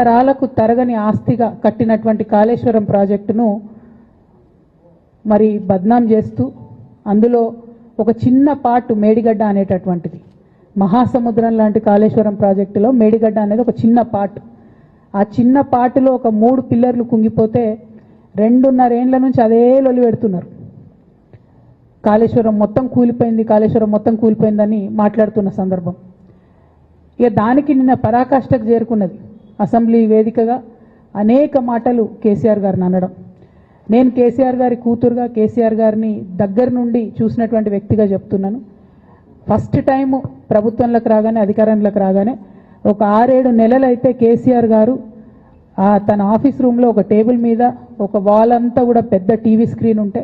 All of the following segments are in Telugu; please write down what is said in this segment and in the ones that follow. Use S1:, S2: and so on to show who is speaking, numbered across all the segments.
S1: తరాలకు తరగని ఆస్తిగా కట్టినటువంటి కాళేశ్వరం ప్రాజెక్టును మరి బద్నాం చేస్తూ అందులో ఒక చిన్న పార్ట్ మేడిగడ్డ అనేటటువంటిది మహాసముద్రం లాంటి కాళేశ్వరం ప్రాజెక్టులో మేడిగడ్డ అనేది ఒక చిన్న పార్ట్. ఆ చిన్న పార్టులో ఒక 3 పిల్లర్లు కుంగిపోతే 2.5 ఏళ్ల నుంచి అదే లొలి పెడుతున్నారు. కాళేశ్వరం మొత్తం కూలిపోయింది, కాళేశ్వరం మొత్తం కూలిపోయిందని మాట్లాడుతున్న సందర్భం. ఇక దానికి నిన్న పరాకాష్ఠకు చేరుకున్నది. అసెంబ్లీ వేదికగా అనేక మాటలు కేసీఆర్ గారిని అనడం. నేను కేసీఆర్ గారి కూతురుగా కేసీఆర్ గారిని దగ్గర నుండి చూసినటువంటి వ్యక్తిగా చెప్తున్నాను. ఫస్ట్ టైం ప్రభుత్వంలోకి రాగానే అధికారంలోకి రాగానే ఒక 6-7 నెలలు అయితే కేసీఆర్ గారు తన ఆఫీస్ రూమ్లో ఒక టేబుల్ మీద ఒక వాల్ అంతా కూడా పెద్ద టీవీ స్క్రీన్ ఉంటే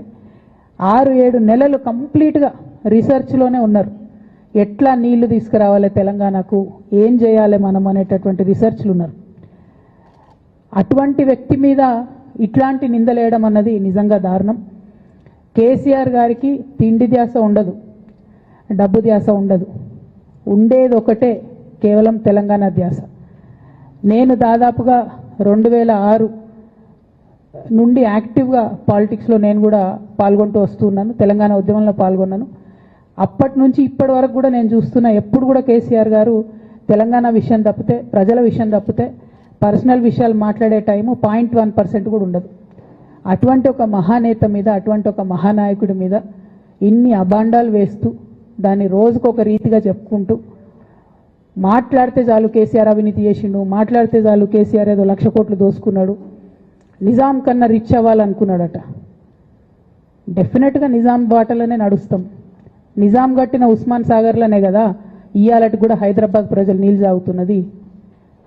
S1: 6-7 నెలలు కంప్లీట్గా రీసెర్చ్లోనే ఉన్నారు. ఎట్లా నీళ్లు తీసుకురావాలి తెలంగాణకు, ఏం చేయాలి మనం అనేటటువంటి రీసెర్చ్లు ఉన్నారు. అటువంటి వ్యక్తి మీద ఇట్లాంటి నిందలేయడం అన్నది నిజంగా దారుణం. కేసీఆర్ గారికి తిండి ధ్యాస ఉండదు, డబ్బు ధ్యాస ఉండదు, ఉండేది ఒకటే కేవలం తెలంగాణ ధ్యాస. నేను దాదాపుగా 2006 నుండి యాక్టివ్గా పాలిటిక్స్లో నేను కూడా పాల్గొంటూ వస్తున్నాను, తెలంగాణ ఉద్యమంలో పాల్గొన్నాను. అప్పటి నుంచి ఇప్పటి వరకు కూడా నేను చూస్తున్నా, ఎప్పుడు కూడా కేసీఆర్ గారు తెలంగాణ విషయం తప్పితే, ప్రజల విషయం తప్పితే పర్సనల్ విషయాలు మాట్లాడే టైము 0.1% కూడా ఉండదు. అటువంటి ఒక మహానేత మీద, అటువంటి ఒక మహానాయకుడి మీద ఇన్ని అబాండాలు వేస్తూ దాన్ని రోజుకొక రీతిగా చెప్పుకుంటూ మాట్లాడితే చాలు కేసీఆర్ అవినీతి చేసిండు, మాట్లాడితే చాలు కేసీఆర్ ఏదో 1,00,000 కోట్లు దోసుకున్నాడు, నిజాం కన్నా రిచ్ అవ్వాలనుకున్నాడట. డెఫినెట్గా నిజాం బాటలోనే నడుస్తాం. నిజాం కట్టిన ఉస్మాన్ సాగర్లోనే కదా ఇయ్యాలటి కూడా హైదరాబాద్ ప్రజలు నీళ్ళు తాగుతున్నది.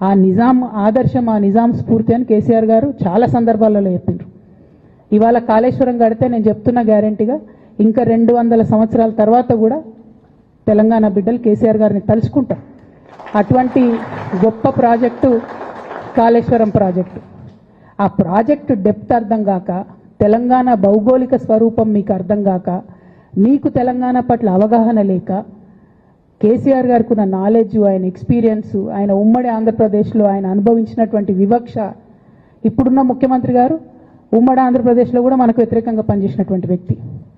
S1: ఆ నిజాం ఆదర్శం, ఆ నిజాం స్ఫూర్తి అని కేసీఆర్ గారు చాలా సందర్భాలలో చెప్పిండ్రు. ఇవాళ కాళేశ్వరం కడితే నేను చెప్తున్నా గ్యారెంటీగా ఇంకా 200 సంవత్సరాల తర్వాత కూడా తెలంగాణ బిడ్డలు కేసీఆర్ గారిని తలుచుకుంటారు. అటువంటి గొప్ప ప్రాజెక్టు కాళేశ్వరం ప్రాజెక్టు. ఆ ప్రాజెక్టు డెప్త్ అర్థం కాక, తెలంగాణ భౌగోళిక స్వరూపం మీకు అర్థం కాక, మీకు తెలంగాణ పట్ల అవగాహన లేక, కేసీఆర్ గారికి ఉన్న నాలెడ్జ్, ఆయన ఎక్స్పీరియన్స్, ఆయన ఉమ్మడి ఆంధ్రప్రదేశ్లో ఆయన అనుభవించినటువంటి వివక్ష, ఇప్పుడున్న ముఖ్యమంత్రి గారు ఉమ్మడి ఆంధ్రప్రదేశ్లో కూడా మనకు వ్యతిరేకంగా పనిచేసినటువంటి వ్యక్తి.